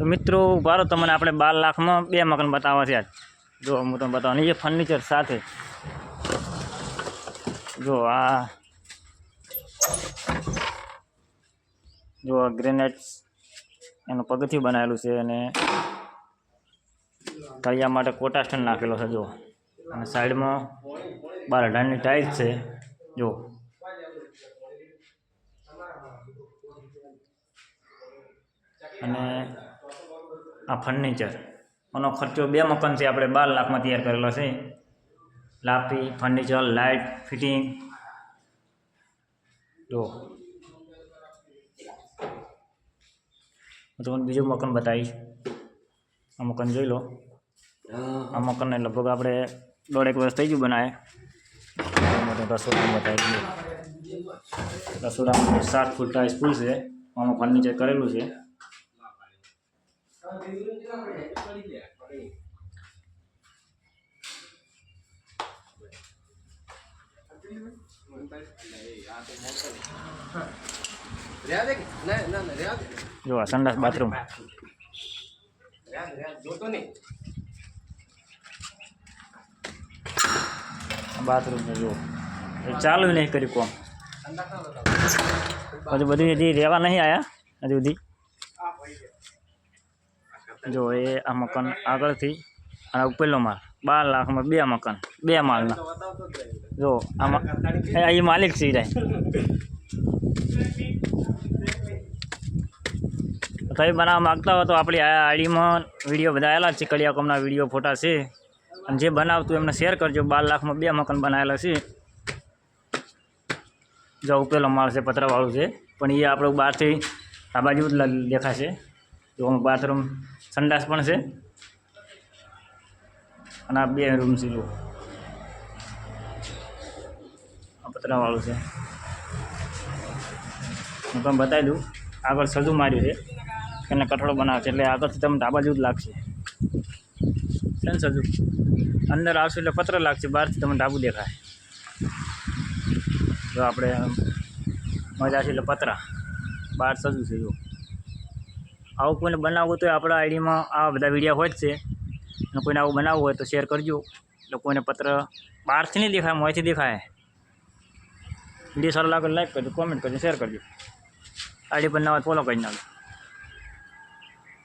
तो मित्रों बारो तमने आपणे 12 लाख में 2 मकान बतावा छे। जो हूँ तमने बताऊँ ये फर्निचर साथे जो आ जो ग्रेनाइट्स एनु पगथિયું बनावेलुं छे अने तळिया माटे कोटा स्टैंड नाखेलो छे। जो अने साइड में 12 ની टाइल्स छे। जो अने आ फर्निचर आनो खर्चो 2 मकान से आपणे 12 लाख में तैयार करेलो छे। लापी फर्निचर लाइट फिटिंग जो तो बीजो मकान बताईश। आ मकान जोई लो। आ मकान ने लगभग आपणे 1.5 वर्ष थई गयुं बनाए। रसोड़ा बताई रसोड़ा में 7 फूट टाइल्स फूल से आम फर्निचर करेलू है। जो आ संडास बाथरूम बाथरूम है। जो चालू नहीं करी कोम हजू बधी हजी रेवा नहीं आया हजू बधी। जो ये आ मकान आगळ थी पेलो माल 12 लाख में 2 मकान 2 माल ना। जो ये मालिक सी जाए कई बनावा मांगता हो तो अपनी आईडी में वीडियो बधायेला छे। कड़िया कोमना वीडियो फोटा से जे बनावतुं एमने शेर करजो। 12 लाख में 2 मकान बनावेला छे। जो उपेलो माल से पतरावाळुं छे पण ये आपणे बहारथी आ बाजू देखाशे। जो बाथरूम संडास पण छे अने आ 2 रूम छे। जो आ पतरावाळुं छे हूँ तमने बतावी दूँ। आगळ सजू मार्युं छे एने कठड़ो बनावे छे एटले आगळथी तमने ढाबा जेवुं ज लागशे। छे सजू अंदर आवशे एटले पत्र लागशे बहारथी तमने ढाबू देखाय। जो आपणे मजा छे एटले पतरा बहार सजू छे। जो आवुं कोईने बनाववुं तो आपणा आईडी में आ बधा विडियो होय ज छे। अने कोईने आवुं बनाववुं होय तो शेर करजो। એટલે કોઈને પત્ર બહારથી નહીં દેખાય મોંથી દેખાય। વિડીયો સારો લાગે લાઈક કરજો, કોમેન્ટ કરજો, શેર કરજો। આઈડી પર ના હોય ફોલો કરી નાખજો।